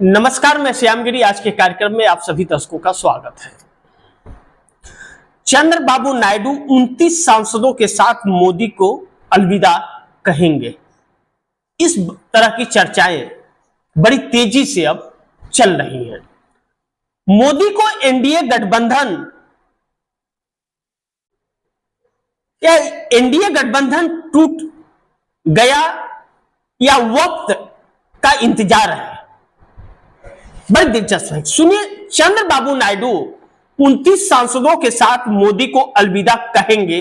नमस्कार, मैं श्यामगिरी। आज के कार्यक्रम में आप सभी दर्शकों का स्वागत है। चंद्रबाबू नायडू 29 सांसदों के साथ मोदी को अलविदा कहेंगे। इस तरह की चर्चाएं बड़ी तेजी से अब चल रही हैं। मोदी को एनडीए गठबंधन या एनडीए गठबंधन टूट गया या वक्त का इंतजार है। बड़ी दिलचस्प है। सुनिए, चंद्रबाबू नायडू 29 सांसदों के साथ मोदी को अलविदा कहेंगे।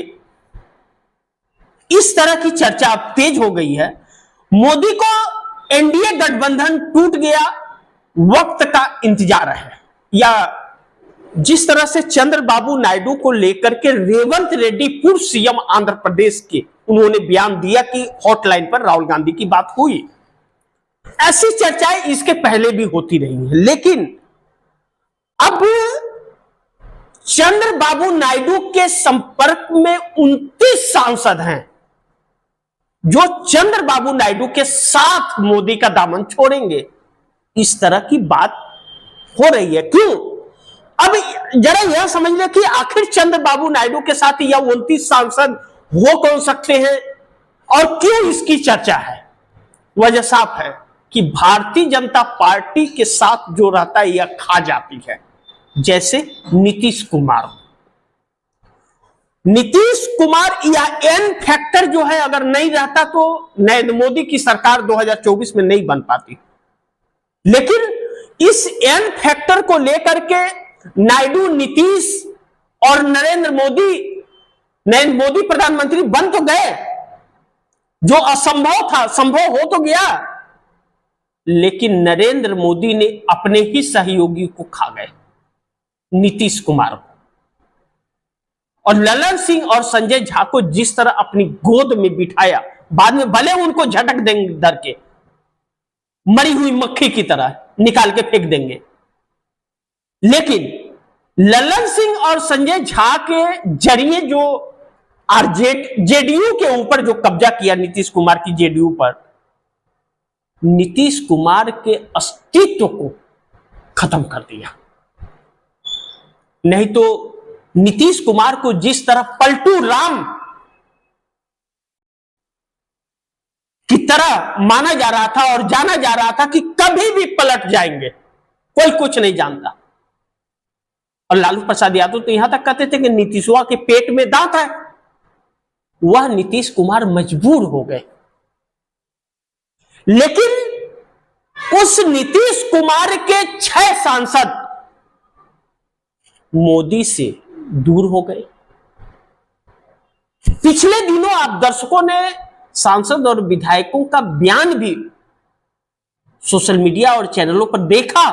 इस तरह की चर्चा अब तेज हो गई है। मोदी को एनडीए गठबंधन टूट गया, वक्त का इंतजार है, या जिस तरह से चंद्रबाबू नायडू को लेकर के रेवंत रेड्डी, पूर्व सीएम आंध्र प्रदेश के, उन्होंने बयान दिया कि हॉटलाइन पर राहुल गांधी की बात हुई। ऐसी चर्चाएं इसके पहले भी होती रही हैं, लेकिन अब चंद्रबाबू नायडू के संपर्क में 29 सांसद हैं जो चंद्रबाबू नायडू के साथ मोदी का दामन छोड़ेंगे। इस तरह की बात हो रही है। क्यों? अब जरा यह समझ ले कि आखिर चंद्रबाबू नायडू के साथ यह 29 सांसद हो कौन सकते हैं और क्यों इसकी चर्चा है। वजह साफ है कि भारतीय जनता पार्टी के साथ जो रहता है यह खा जाती है। जैसे नीतीश कुमार या एन फैक्टर जो है, अगर नहीं रहता तो नरेंद्र मोदी की सरकार 2024 में नहीं बन पाती। लेकिन इस एन फैक्टर को लेकर के नायडू, नीतीश और नरेंद्र मोदी प्रधानमंत्री बन तो गए। जो असंभव था संभव हो तो गया, लेकिन नरेंद्र मोदी ने अपने ही सहयोगी को खा गए, नीतीश कुमार को। और ललन सिंह और संजय झा को जिस तरह अपनी गोद में बिठाया, बाद में भले उनको झटक देंगे डर के, मरी हुई मक्खी की तरह निकाल के फेंक देंगे, लेकिन ललन सिंह और संजय झा के जरिए जो जेडीयू के ऊपर जो कब्जा किया नीतीश कुमार की जेडीयू पर, नीतीश कुमार के अस्तित्व को खत्म कर दिया। नहीं तो नीतीश कुमार को जिस तरह पलटू राम की तरह माना जा रहा था और जाना जा रहा था कि कभी भी पलट जाएंगे, कोई कुछ नहीं जानता। और लालू प्रसाद यादव तो यहां तक कहते थे कि नीतीशवा के पेट में दांत है। वह नीतीश कुमार मजबूर हो गए। लेकिन उस नीतीश कुमार के 6 सांसद मोदी से दूर हो गए। पिछले दिनों आप दर्शकों ने सांसद और विधायकों का बयान भी सोशल मीडिया और चैनलों पर देखा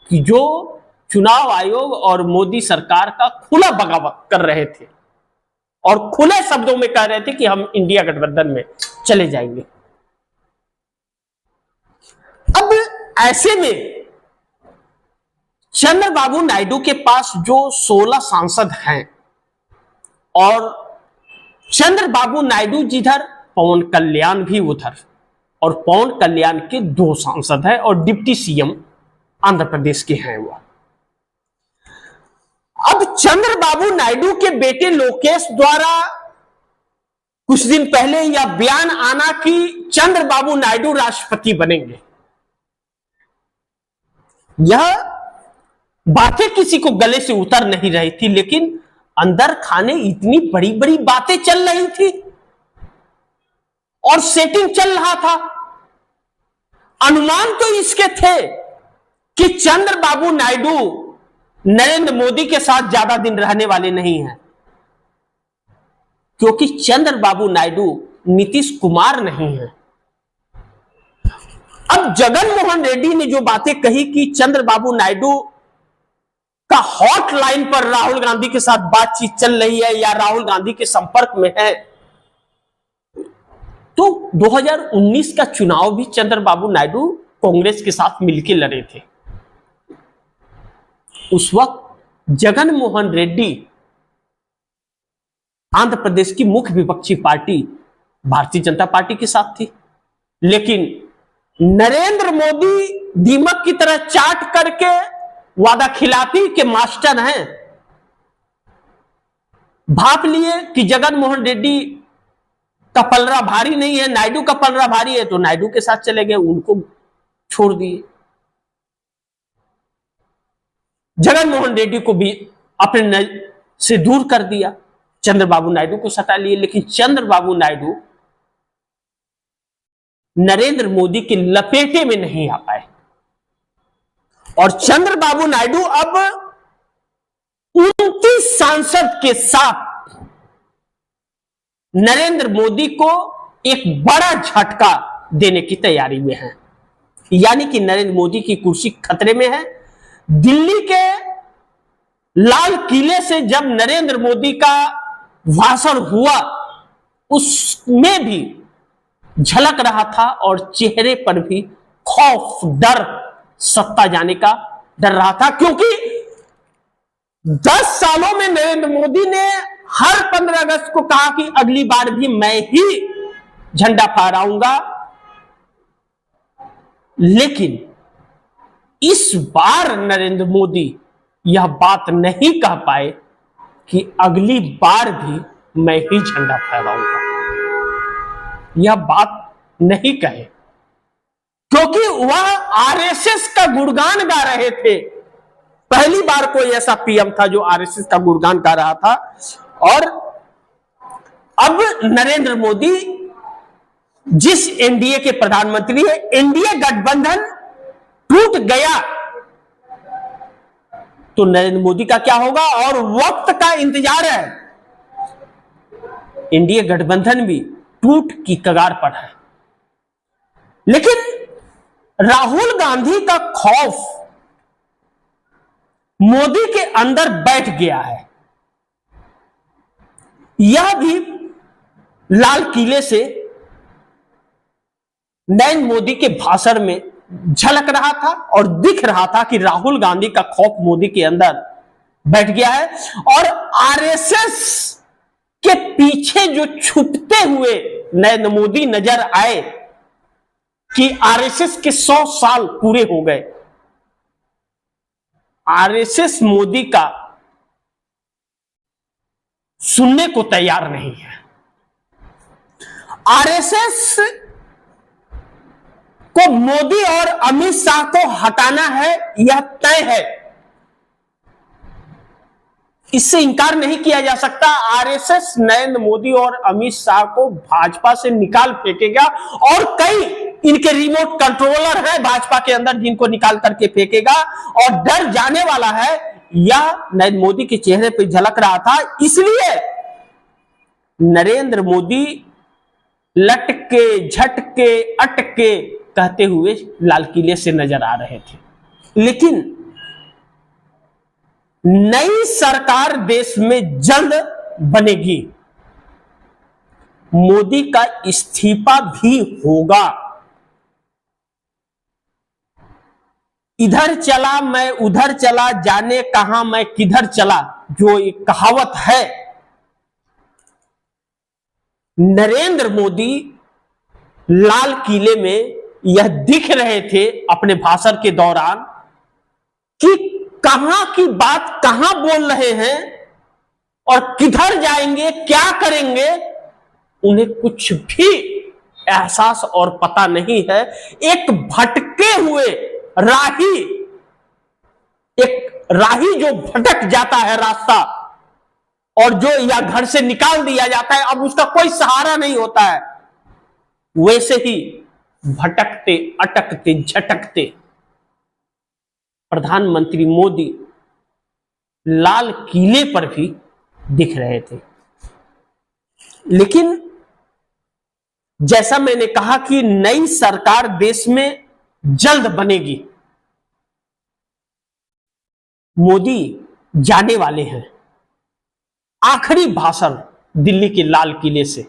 कि जो चुनाव आयोग और मोदी सरकार का खुला बगावत कर रहे थे और खुले शब्दों में कह रहे थे कि हम इंडिया गठबंधन में चले जाएंगे। अब ऐसे में चंद्रबाबू नायडू के पास जो 16 सांसद हैं, और चंद्रबाबू नायडू जिधर, पवन कल्याण भी उधर, और पवन कल्याण के 2 सांसद हैं और डिप्टी सीएम आंध्र प्रदेश के हैं वो। अब चंद्रबाबू नायडू के बेटे लोकेश द्वारा कुछ दिन पहले यह बयान आना कि चंद्रबाबू नायडू राष्ट्रपति बनेंगे, यह बातें किसी को गले से उतर नहीं रही थी, लेकिन अंदर खाने इतनी बड़ी बड़ी बातें चल रही थी और सेटिंग चल रहा था। अनुमान तो इसके थे कि चंद्रबाबू नायडू नरेंद्र मोदी के साथ ज्यादा दिन रहने वाले नहीं हैं, क्योंकि चंद्रबाबू नायडू नीतीश कुमार नहीं है। अब जगनमोहन रेड्डी ने जो बातें कही कि चंद्रबाबू नायडू का हॉटलाइन पर राहुल गांधी के साथ बातचीत चल रही है या राहुल गांधी के संपर्क में है, तो 2019 का चुनाव भी चंद्रबाबू नायडू कांग्रेस के साथ मिलकर लड़े थे। उस वक्त जगनमोहन रेड्डी आंध्र प्रदेश की मुख्य विपक्षी पार्टी भारतीय जनता पार्टी के साथ थी, लेकिन नरेंद्र मोदी दीमक की तरह चाट करके वादा खिलाफी के मास्टर हैं। भाप लिए कि जगन मोहन रेड्डी का पलड़ा भारी नहीं है, नायडू का पलड़ा भारी है, तो नायडू के साथ चले गए, उनको छोड़ दिए। जगन मोहन रेड्डी को भी अपने से दूर कर दिया, चंद्रबाबू नायडू को सटा लिए। लेकिन चंद्रबाबू नायडू नरेंद्र मोदी के लपेटे में नहीं आ पाए और चंद्रबाबू नायडू अब 29 सांसद के साथ नरेंद्र मोदी को एक बड़ा झटका देने की तैयारी में है। यानी कि नरेंद्र मोदी की कुर्सी खतरे में है। दिल्ली के लाल किले से जब नरेंद्र मोदी का भाषण हुआ, उसमें भी झलक रहा था और चेहरे पर भी खौफ, डर, सत्ता जाने का डर रहा था, क्योंकि 10 सालों में नरेंद्र मोदी ने हर 15 अगस्त को कहा कि अगली बार भी मैं ही झंडा फहराऊंगा। लेकिन इस बार नरेंद्र मोदी यह बात नहीं कह पाए कि अगली बार भी मैं ही झंडा फहराऊंगा। यह बात नहीं कहे, क्योंकि वह आरएसएस का गुणगान गा रहे थे। पहली बार कोई ऐसा पीएम था जो आरएसएस का गुणगान गा रहा था। और अब नरेंद्र मोदी जिस एनडीए के प्रधानमंत्री है, एनडीए गठबंधन टूट गया तो नरेंद्र मोदी का क्या होगा, और वक्त का इंतजार है। एनडीए गठबंधन भी टूट की कगार पर है। लेकिन राहुल गांधी का खौफ मोदी के अंदर बैठ गया है। यह भी लाल किले से नरेंद्र मोदी के भाषण में झलक रहा था और दिख रहा था कि राहुल गांधी का खौफ मोदी के अंदर बैठ गया है। और आरएसएस के पीछे जो छुपते हुए नरेंद्र मोदी नजर आए कि आरएसएस के 100 साल पूरे हो गए। आरएसएस मोदी का सुनने को तैयार नहीं है। आरएसएस को मोदी और अमित शाह को हटाना है, यह तय है। इससे इंकार नहीं किया जा सकता। आरएसएस नरेंद्र मोदी और अमित शाह को भाजपा से निकाल फेंकेगा और कई इनके रिमोट कंट्रोलर हैं भाजपा के अंदर जिनको निकाल करके फेंकेगा। और डर जाने वाला है, यह नरेंद्र मोदी के चेहरे पर झलक रहा था। इसलिए नरेंद्र मोदी लटके, झटके, अटके कहते हुए लाल किले से नजर आ रहे थे। लेकिन नई सरकार देश में जल्द बनेगी। मोदी का इस्तीफा भी होगा। इधर चला मैं उधर चला, जाने कहां मैं किधर चला, जो एक कहावत है। नरेंद्र मोदी लाल किले में यह दिख रहे थे अपने भाषण के दौरान कि कहां की बात कहां बोल रहे हैं और किधर जाएंगे, क्या करेंगे, उन्हें कुछ भी एहसास और पता नहीं है। एक भटके हुए राही, एक राही जो भटक जाता है रास्ता और जो या घर से निकाल दिया जाता है, अब उसका कोई सहारा नहीं होता है, वैसे ही भटकते, अटकते, झटकते प्रधानमंत्री मोदी लाल किले पर भी दिख रहे थे। लेकिन जैसा मैंने कहा कि नई सरकार देश में जल्द बनेगी। मोदी जाने वाले हैं। आखिरी भाषण दिल्ली के लाल किले से,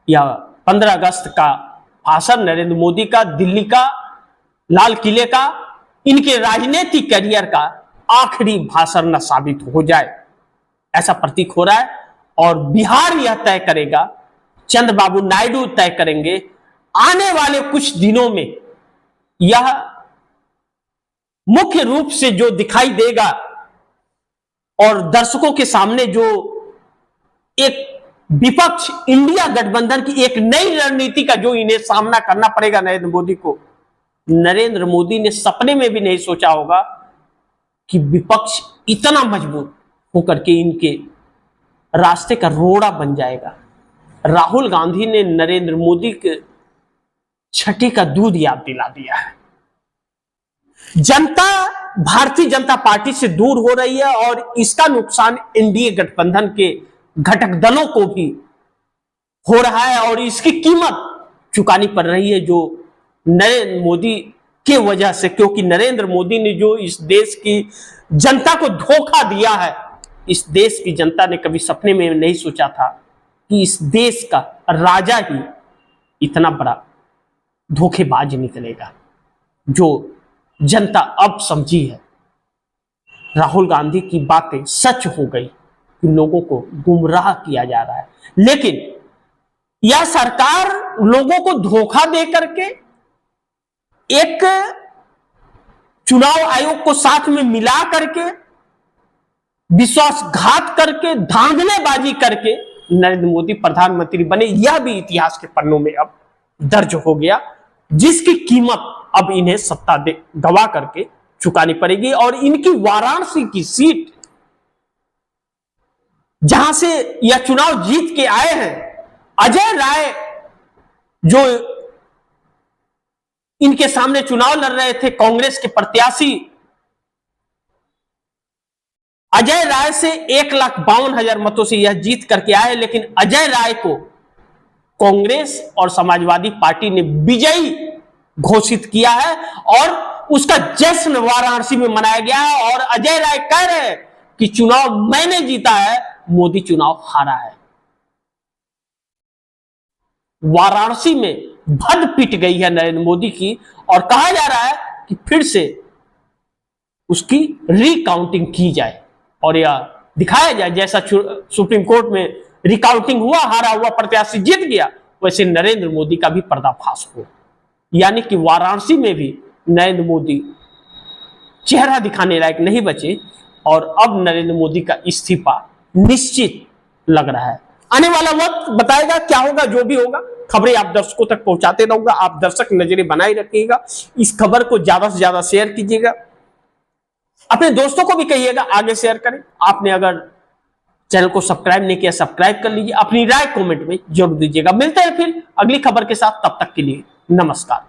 या 15 अगस्त का भाषण नरेंद्र मोदी का दिल्ली का लाल किले का, इनके राजनीतिक करियर का आखिरी भाषण न साबित हो जाए, ऐसा प्रतीक हो रहा है। और बिहार यह तय करेगा, चंद्रबाबू नायडू तय करेंगे आने वाले कुछ दिनों में यह मुख्य रूप से जो दिखाई देगा और दर्शकों के सामने जो एक विपक्ष इंडिया गठबंधन की एक नई रणनीति का जो इन्हें सामना करना पड़ेगा नरेंद्र मोदी को। नरेंद्र मोदी ने सपने में भी नहीं सोचा होगा कि विपक्ष इतना मजबूत होकर के इनके रास्ते का रोड़ा बन जाएगा। राहुल गांधी ने नरेंद्र मोदी के छठी का दूध याद दिला दिया है। जनता भारतीय जनता पार्टी से दूर हो रही है और इसका नुकसान एनडीए गठबंधन के घटक दलों को भी हो रहा है और इसकी कीमत चुकानी पड़ रही है जो नरेंद्र मोदी के वजह से, क्योंकि नरेंद्र मोदी ने जो इस देश की जनता को धोखा दिया है, इस देश की जनता ने कभी सपने में नहीं सोचा था कि इस देश का राजा ही इतना बड़ा धोखेबाज निकलेगा। जो जनता अब समझी है, राहुल गांधी की बातें सच हो गई कि लोगों को गुमराह किया जा रहा है। लेकिन यह सरकार लोगों को धोखा दे करके एक चुनाव आयोग को साथ में मिला करके विश्वासघात करके धांधलेबाजी करके नरेंद्र मोदी प्रधानमंत्री बने, यह भी इतिहास के पन्नों में अब दर्ज हो गया, जिसकी कीमत अब इन्हें सत्ता गवा करके चुकानी पड़ेगी। और इनकी वाराणसी की सीट जहां से यह चुनाव जीत के आए हैं, अजय राय जो इनके सामने चुनाव लड़ रहे थे, कांग्रेस के प्रत्याशी, अजय राय से 1,52,000 मतों से यह जीत करके आए। लेकिन अजय राय को कांग्रेस और समाजवादी पार्टी ने विजयी घोषित किया है और उसका जश्न वाराणसी में मनाया गया है। और अजय राय कह रहे हैं कि चुनाव मैंने जीता है, मोदी चुनाव हारा है। वाराणसी में भद पिट गई है नरेंद्र मोदी की और कहा जा रहा है कि फिर से उसकी रिकाउंटिंग की जाए और यह दिखाया जाए जैसा सुप्रीम कोर्ट में रिकाउंटिंग हुआ, हारा हुआ प्रत्याशी जीत गया, वैसे नरेंद्र मोदी का भी पर्दाफाश हो। यानी कि वाराणसी में भी नरेंद्र मोदी चेहरा दिखाने लायक नहीं बचे और अब नरेंद्र मोदी का इस्तीफा निश्चित लग रहा है। आने वाला वक्त बताएगा क्या होगा। जो भी होगा खबरें आप दर्शकों तक पहुंचाते रहूंगा। आप दर्शक नजरें बनाए रखिएगा, इस खबर को ज्यादा से ज्यादा शेयर कीजिएगा, अपने दोस्तों को भी कहिएगा आगे शेयर करें। आपने अगर चैनल को सब्सक्राइब नहीं किया, सब्सक्राइब कर लीजिए। अपनी राय कमेंट में जरूर दीजिएगा। मिलते हैं फिर अगली खबर के साथ, तब तक के लिए नमस्कार।